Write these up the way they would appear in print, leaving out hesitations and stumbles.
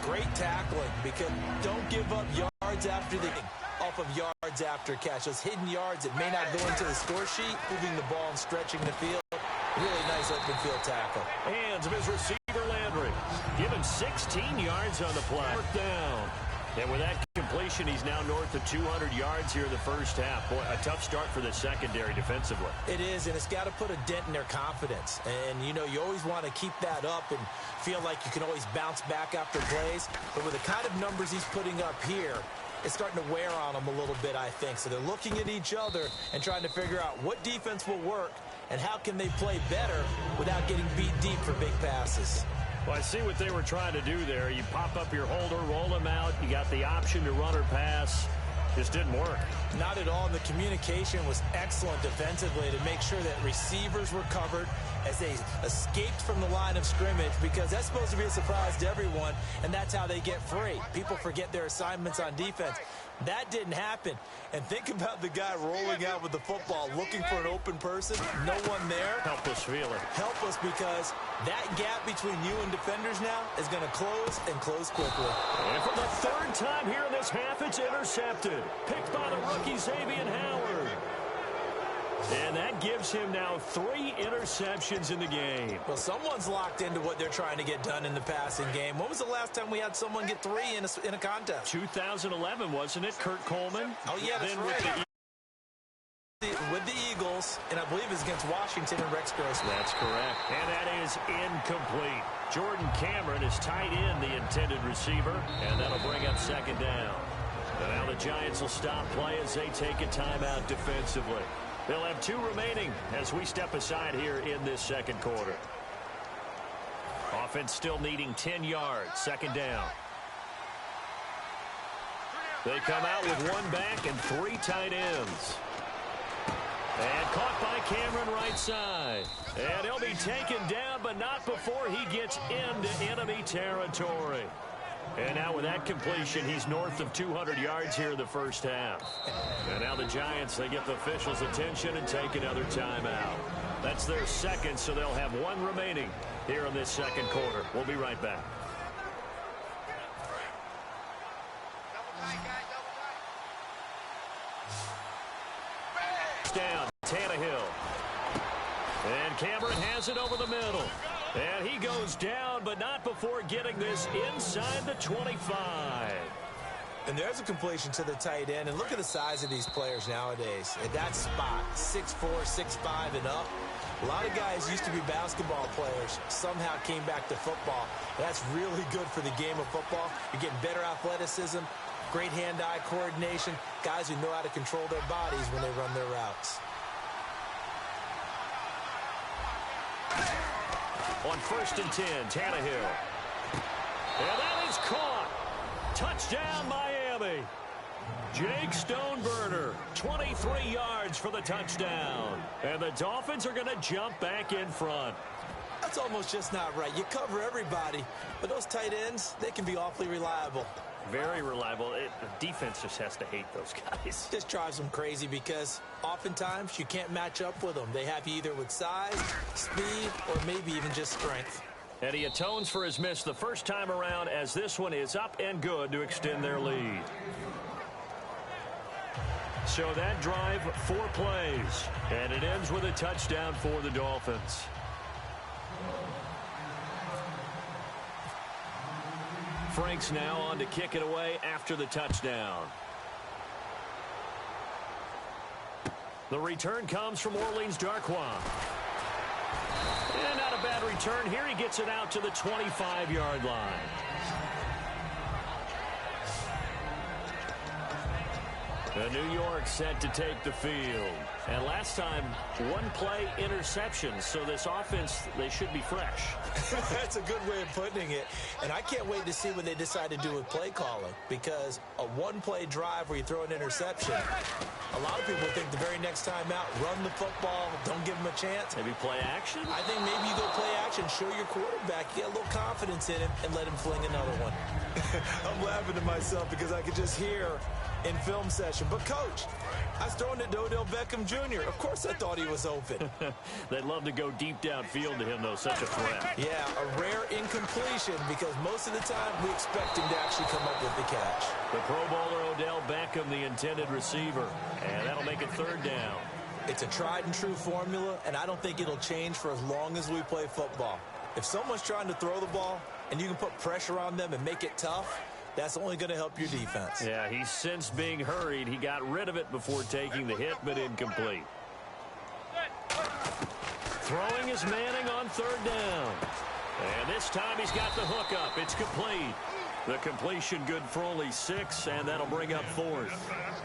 Great tackling, because don't give up yards after the off of yards after catch. Those hidden yards that may not go into the score sheet, moving the ball and stretching the field. Really nice open field tackle. Hands of his receiver, Landry. Give him 16 yards on the play. Fourth down. And with that completion, he's now north of 200 yards here in the first half. Boy, a tough start for the secondary defensively. It is, and it's got to put a dent in their confidence. And, you know, you always want to keep that up and feel like you can always bounce back after plays. But with the kind of numbers he's putting up here, it's starting to wear on them a little bit, I think. So they're looking at each other and trying to figure out what defense will work and how can they play better without getting beat deep for big passes. Well, I see what they were trying to do there. You pop up your holder, roll him out. You got the option to run or pass. Just didn't work. Not at all. The communication was excellent defensively to make sure that receivers were covered as they escaped from the line of scrimmage, because that's supposed to be a surprise to everyone, and that's how they get free. People forget their assignments on defense. That didn't happen. And think about the guy rolling out with the football, looking for an open person, no one there. Helpless feeling. Helpless, because that gap between you and defenders now is going to close and close quickly. And for the third time here in this half, it's intercepted. Picked by the rookie Xavier Howard. And that gives him now 3 interceptions in the game. Well, someone's locked into what they're trying to get done in the passing game. When was the last time we had someone get 3 in a contest? 2011, wasn't it? Kurt Coleman? Oh, yeah, that's right. With the Eagles, and I believe it's against Washington and Rex Grossman. That's correct. And that is incomplete. Jordan Cameron is tight end, the intended receiver, and that'll bring up second down. And now the Giants will stop play as they take a timeout defensively. They'll have 2 remaining as we step aside here in this second quarter. Offense still needing 10 yards. Second down. They come out with 1 back and 3 tight ends. And caught by Cameron right side. And he'll be taken down, but not before he gets into enemy territory. And now with that completion, he's north of 200 yards here in the first half. And now the Giants, they get the officials' attention and take another timeout. That's their second, so they'll have 1 remaining here in this second quarter. We'll be right back. Down, Tannehill. And Cameron has it over the middle. And he goes down, but not before getting this inside the 25. And there's a completion to the tight end. And look at the size of these players nowadays. At that spot, 6'4", 6'5", and up. A lot of guys used to be basketball players, somehow came back to football. That's really good for the game of football. You're getting better athleticism, great hand-eye coordination, guys who know how to control their bodies when they run their routes. On 1st and 10, Tannehill. And that is caught. Touchdown, Miami. Jake Stoneburner, 23 yards for the touchdown. And the Dolphins are going to jump back in front. That's almost just not right. You cover everybody, but those tight ends, they can be awfully reliable. Very reliable. The defense just has to hate those guys. Just drives them crazy because oftentimes you can't match up with them. They have you either with size, speed, or maybe even just strength. And he atones for his miss the first time around as this one is up and good to extend their lead. So that drive, 4 plays, and it ends with a touchdown for the Dolphins. Franks now on to kick it away after the touchdown. The return comes from Orleans Darkwa. And not a bad return here. He gets it out to the 25-yard line. New York set to take the field. And last time, 1-play interception. So this offense, they should be fresh. That's a good way of putting it. And I can't wait to see what they decide to do with play calling. Because a 1-play drive where you throw an interception, a lot of people think the very next time out, run the football, don't give him a chance. Maybe play action? I think maybe you go play action, show your quarterback, get a little confidence in him, and let him fling another one. I'm laughing to myself because I could just hear in film session. But, Coach, I was throwing it to Odell Beckham Jr. Of course I thought he was open. They'd love to go deep downfield to him, though. Such a threat. Yeah, a rare incompletion because most of the time we expect him to actually come up with the catch. The Pro Bowler Odell Beckham, the intended receiver. And that'll make it third down. It's a tried-and-true formula, and I don't think it'll change for as long as we play football. If someone's trying to throw the ball and you can put pressure on them and make it tough, that's only going to help your defense. Yeah, he's sensed being hurried. He got rid of it before taking the hit, but incomplete. Throwing is Manning on third down. And this time he's got the hook up. It's complete. The completion good for only 6, and that'll bring up fourth.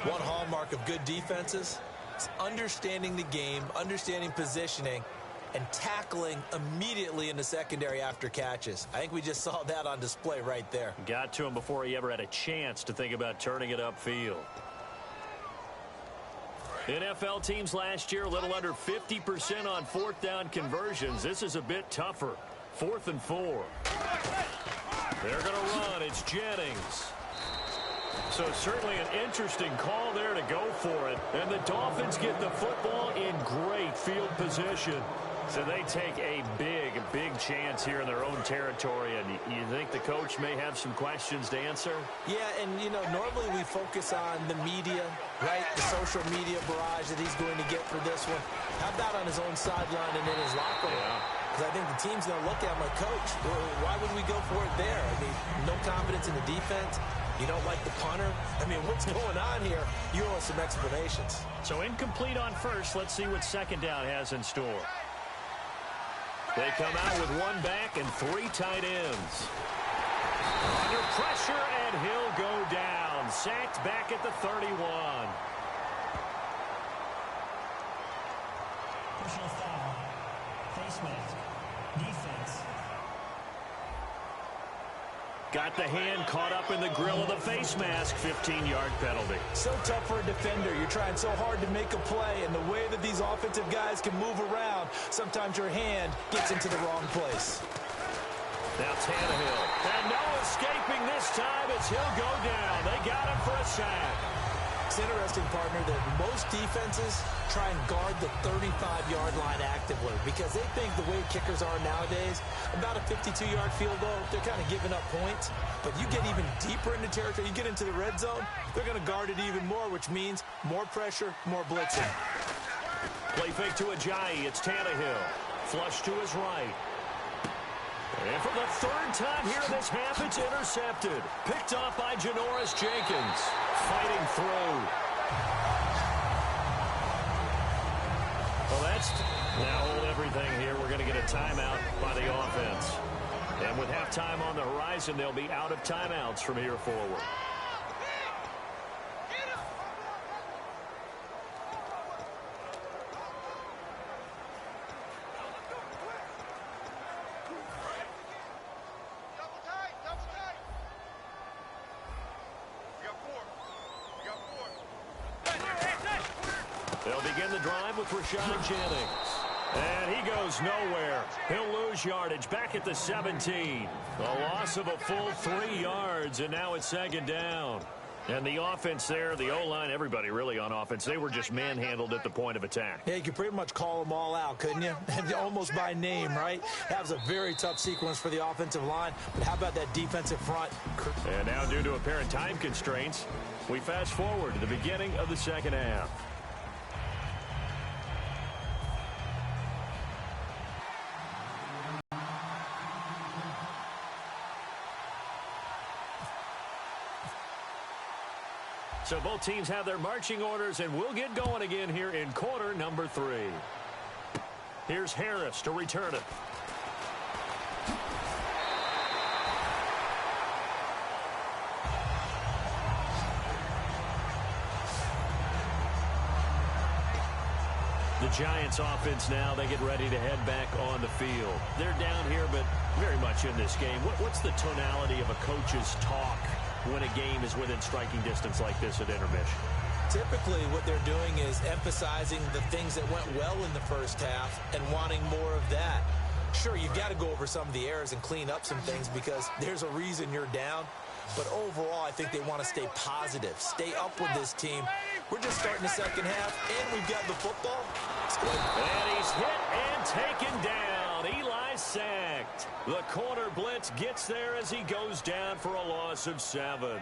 One hallmark of good defenses is understanding the game, understanding positioning, and tackling immediately in the secondary after catches. I think we just saw that on display right there. Got to him before he ever had a chance to think about turning it upfield. NFL teams last year a little under 50% on fourth down conversions. This is a bit tougher. 4th and 4. They're going to run. It's Jennings. So certainly an interesting call there to go for it. And the Dolphins get the football in great field position. So they take a big chance here in their own territory. And you think the coach may have some questions to answer? Yeah, and, you know, normally we focus on the media, right? The social media barrage that he's going to get for this one. How about on his own sideline and in his locker room? Yeah. Because I think the team's going to look at him like, Coach, why would we go for it there? I mean, no confidence in the defense. You don't like the punter? I mean, what's going on here? You owe us some explanations. So incomplete on first. Let's see what second down has in store. They come out with one back and 3 tight ends. Under pressure, and he'll go down. Sacked back at the 31. Personal foul. Face mask. Defense. Got the hand caught up in the grill of the face mask. 15-yard penalty. So tough for a defender. You're trying so hard to make a play, and the way that these offensive guys can move around, sometimes your hand gets into the wrong place. Now Tannehill. And no escaping this time as he'll go down. They got him for a sack. It's interesting, partner, that most defenses try and guard the 35-yard line actively because they think the way kickers are nowadays, about a 52-yard field goal, they're kind of giving up points. But you get even deeper into territory, you get into the red zone, they're going to guard it even more, which means more pressure, more blitzing. Play fake to Ajayi. It's Tannehill. Flush to his right. And for the third time here in this half, it's intercepted. Picked off by Janoris Jenkins. Fighting through. Well, that's now hold everything here. We're going to get a timeout by the offense. And with halftime on the horizon, they'll be out of timeouts from here forward. They'll begin the drive with Rashad Jennings. And he goes nowhere. He'll lose yardage back at the 17. A loss of a full 3 yards, and now it's second down. And the offense there, the O-line, everybody really on offense, they were just manhandled at the point of attack. Yeah, you could pretty much call them all out, couldn't you? Almost by name, right? That was a very tough sequence for the offensive line. But how about that defensive front? And now, due to apparent time constraints, we fast forward to the beginning of the second half. So both teams have their marching orders, and we'll get going again here in quarter number 3. Here's Harris to return it. The Giants offense now, they get ready to head back on the field. They're down here, but very much in this game. What's the tonality of a coach's talk when a game is within striking distance like this at intermission? Typically, what they're doing is emphasizing the things that went well in the first half and wanting more of that. Sure, you've got to go over some of the errors and clean up some things because there's a reason you're down. But overall, I think they want to stay positive, stay up with this team. We're just starting the second half, and we've got the football. It's good. And he's hit and taken down. Eli sacked. The corner blitz gets there as he goes down for a loss of 7.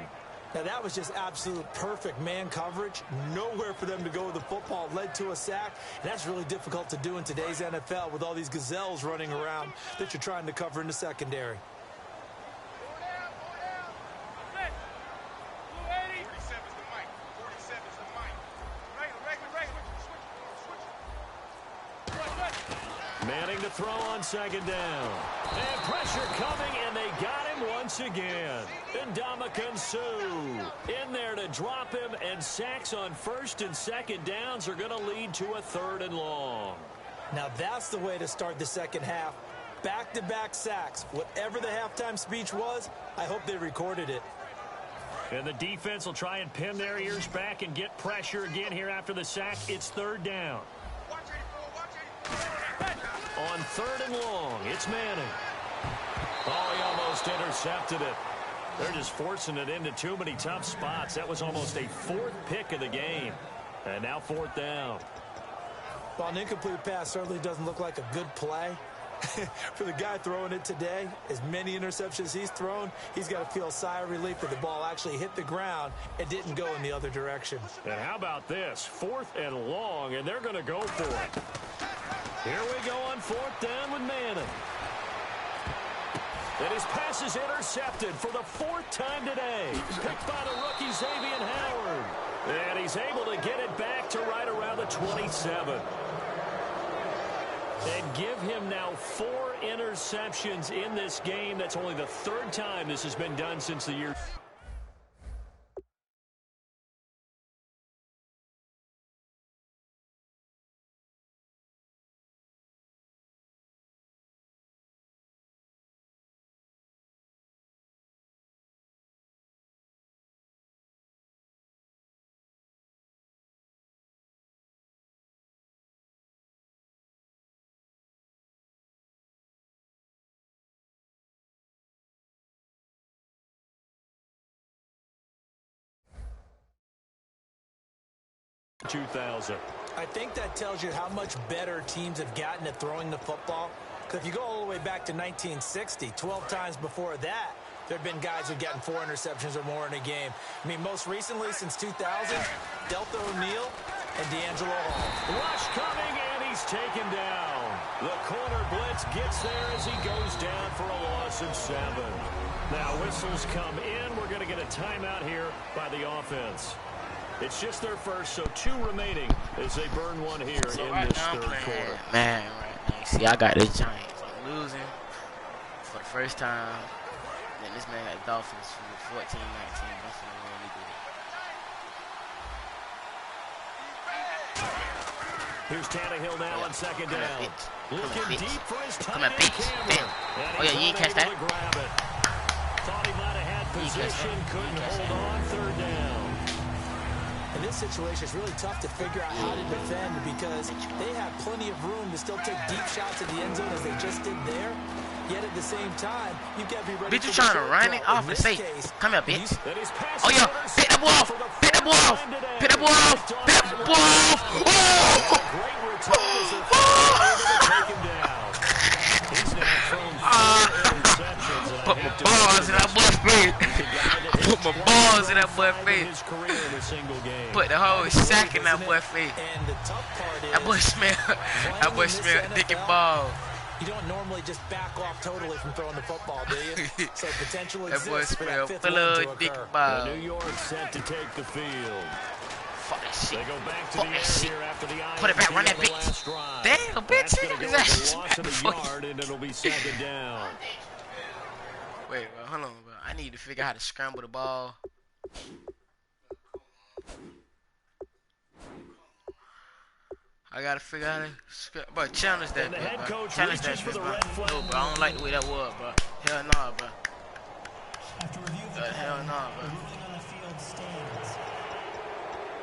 Now, that was just absolute perfect man coverage. Nowhere for them to go with the football. Led to a sack. And that's really difficult to do in today's NFL with all these gazelles running around that you're trying to cover in the secondary. Manning to throw on second down. And pressure coming, and they got him once again. Ndamukong Suh in there to drop him, and sacks on first and second downs are going to lead to a 3rd and long. Now that's the way to start the second half. Back-to-back sacks. Whatever the halftime speech was, I hope they recorded it. And the defense will try and pin their ears back and get pressure again here after the sack. It's 3rd down. On 3rd and long, it's Manning. Oh, he almost intercepted it. They're just forcing it into too many tough spots. That was almost a 4th pick of the game. And now 4th down. Well, an incomplete pass certainly doesn't look like a good play. For the guy throwing it today, as many interceptions he's thrown, he's got to feel a sigh of relief that the ball actually hit the ground and didn't go in the other direction. And how about this? 4th and long, and they're going to go for it. Here we go on 4th down with Manning. And his pass is intercepted for the 4th time today. Picked by the rookie Xavier Howard. And he's able to get it back to right around the 27. And give him now 4 interceptions in this game. That's only the 3rd time this has been done since the year. I think that tells you how much better teams have gotten at throwing the football. Because if you go all the way back to 1960, 12 times before that, there have been guys who've gotten 4 interceptions or more in a game. I mean, most recently, since 2000, Deltha O'Neal and D'Angelo Hall. Rush coming, and he's taken down. The corner blitz gets there as he goes down for a loss of 7. Now, whistles come in. We're going to get a timeout here by the offense. It's just their first, so 2 remaining as they burn one here in this 3rd quarter. Man, right now, see, I got the Giants. I'm losing for the first time. Then this man got the Dolphins from 14-19. That's what I'm really good. Here's Tannehill now on second down. Looking deep for his tight end, Cameron. Oh, yeah, you didn't catch that? Thought he might have had position, couldn't hold on. 3rd down. In this situation, it's really tough to figure out how to defend because they have plenty of room to still take deep shots at the end zone as they just did there. Yet at the same time, you've got to be ready. Bitch, you trying to run it off and say, come here, bitch. Oh, yeah, pick that ball off. Pick that ball off. Pick that ball off. Pick that ball off. Put my balls in that boy's face. Put my balls in that boy's face. Put the whole sack in that boy's face. That boy smell dick and ball. You don't normally just back off totally from throwing the football, do you? So potential exists for that 5th one to occur. New York set to take the field. Fuck that shit. They go back to the air here after the put it back, run that bitch. Damn, bitch. That's loss of a yard, and it'll be 2nd down. Wait, bro, hold on, bro. I need to figure out how to scramble the ball. I gotta figure out how to, bro, challenge that, bro. Challenge that, bro. No, bro, I don't like the way that was, bro. Hell nah, bro. Hell nah, bro.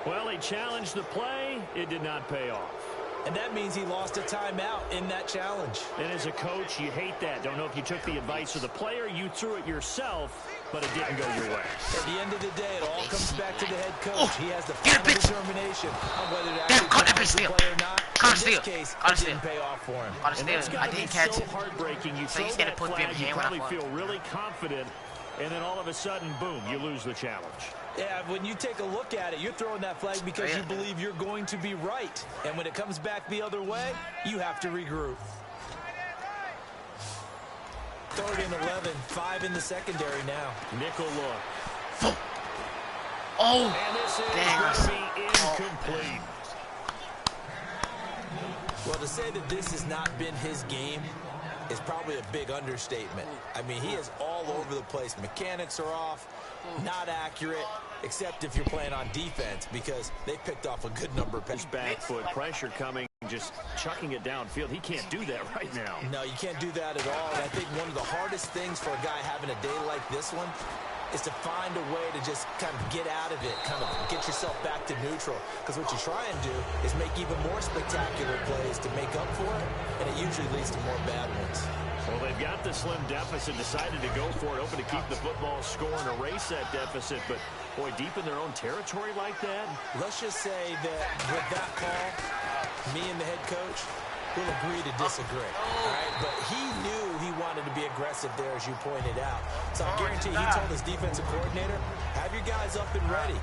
Well, he challenged the play. It did not pay off. And that means he lost a timeout in that challenge. And as a coach, you hate that. Don't know if you took the advice of the player. You threw it yourself. but it didn't go your way. At the end of the day, it all comes back to the head coach. He has the final determination on whether to actually play or not. In this case, it didn't pay off for him. And that's got to be so heartbreaking. You So throw he's gonna that put flag, them you here probably when I feel really confident, and then all of a sudden, boom, you lose the challenge. Yeah, when you take a look at it, you're throwing that flag because you believe you're going to be right. And when it comes back the other way, you have to regroup. 3rd and 11, 5 in the secondary now. Nickel look. Oh, and this is dang. going to be incomplete. Well, to say that this has not been his game is probably a big understatement. I mean, he is all over the place. Mechanics are off, not accurate, except if you're playing on defense because they picked off a good number of passes. Back foot pressure coming, just chucking it downfield. He can't do that right now. No, you can't do that at all. And I think one of the hardest things for a guy having a day like this one is to find a way to just kind of get out of it, kind of get yourself back to neutral. Because what you try and do is make even more spectacular plays to make up for it, and it usually leads to more bad ones. Well, they've got the slim deficit, decided to go for it, hoping to keep the football score and erase that deficit. But, boy, deep in their own territory like that. Let's just say that with that call, me and the head coach will agree to disagree. All right? But he knew he wanted to be aggressive there, as you pointed out. So I guarantee he told his defensive coordinator, have your guys up and ready.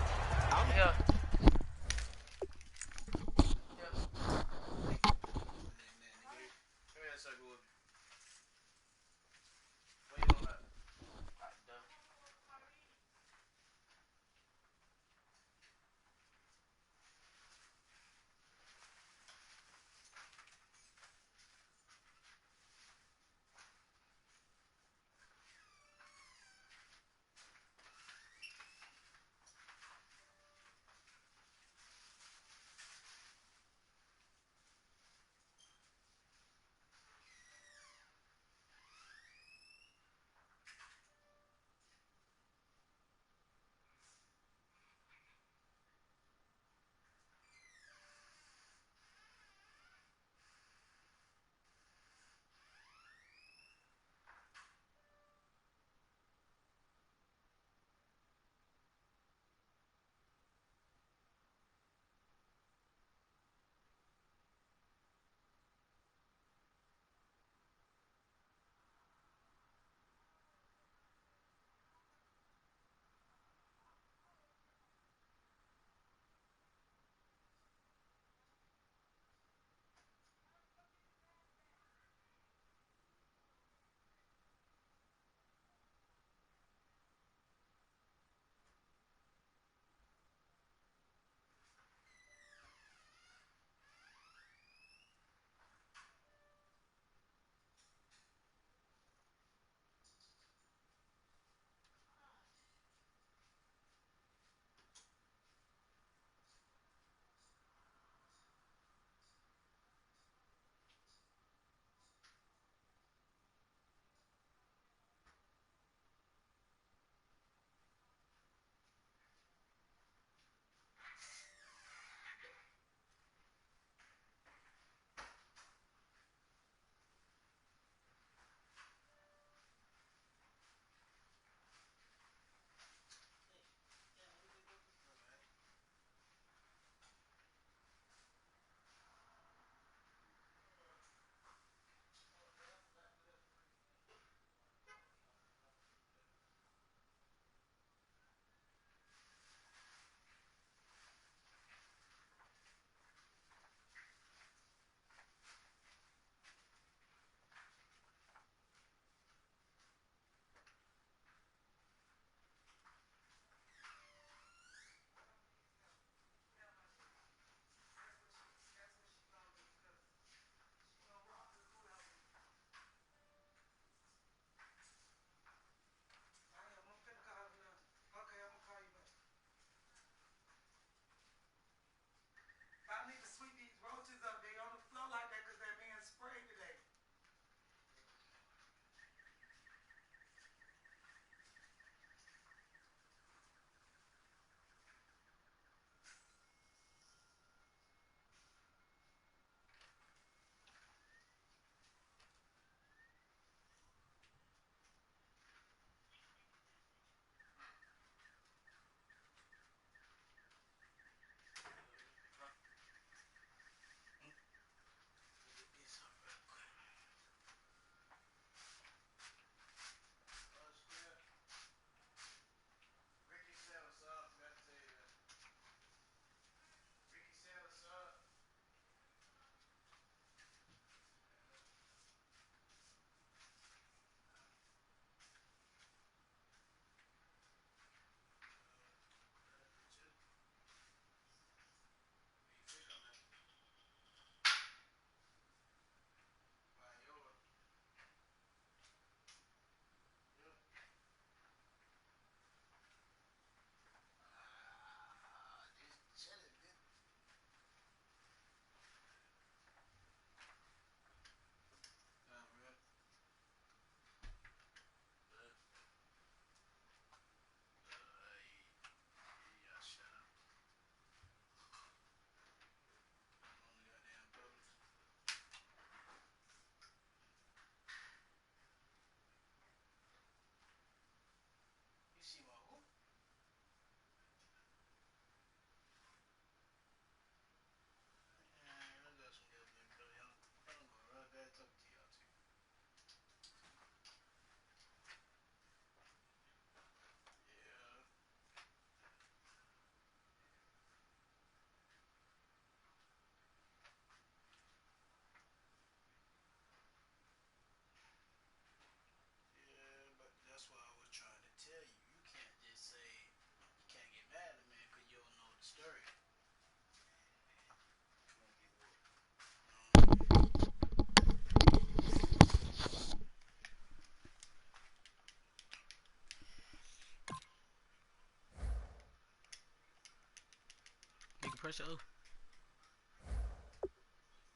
pressure.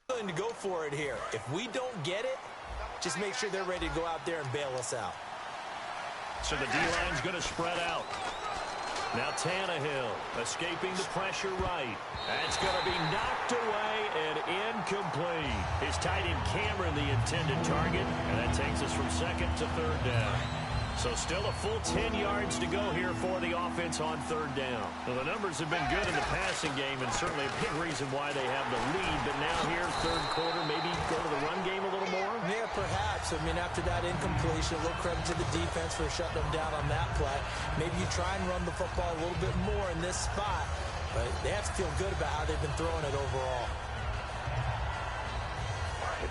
Willing to go for it here. If we don't get it, just make sure they're ready to go out there and bail us out. So the D-line's going to spread out. Now Tannehill escaping the pressure right. That's going to be knocked away and incomplete. His tight end Cameron the intended target, and that takes us from second to third down. So still a full 10 yards to go here for the offense on third down. Well, the numbers have been good in the passing game, and certainly a big reason why they have the lead. But now here, third quarter, maybe go to the run game a little more? Yeah, perhaps. I mean, after that incompletion, a little credit to the defense for shutting them down on that play. Maybe you try and run the football a little bit more in this spot. But they have to feel good about how they've been throwing it overall.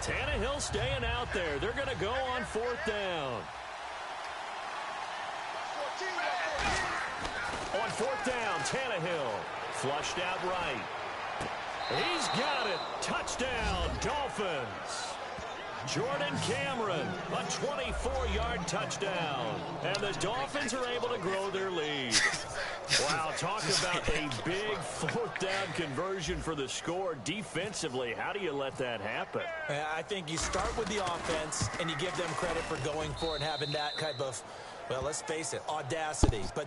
Tannehill staying out there. They're going to go on fourth down. On fourth down, Tannehill flushed out right. He's got it. Touchdown, Dolphins. Jordan Cameron, a 24-yard touchdown. And the Dolphins are able to grow their lead. Wow, talk about a big fourth down conversion for the score. Defensively, how do you let that happen? I think you start with the offense, and you give them credit for going for it and having that type of, well, let's face it, audacity. But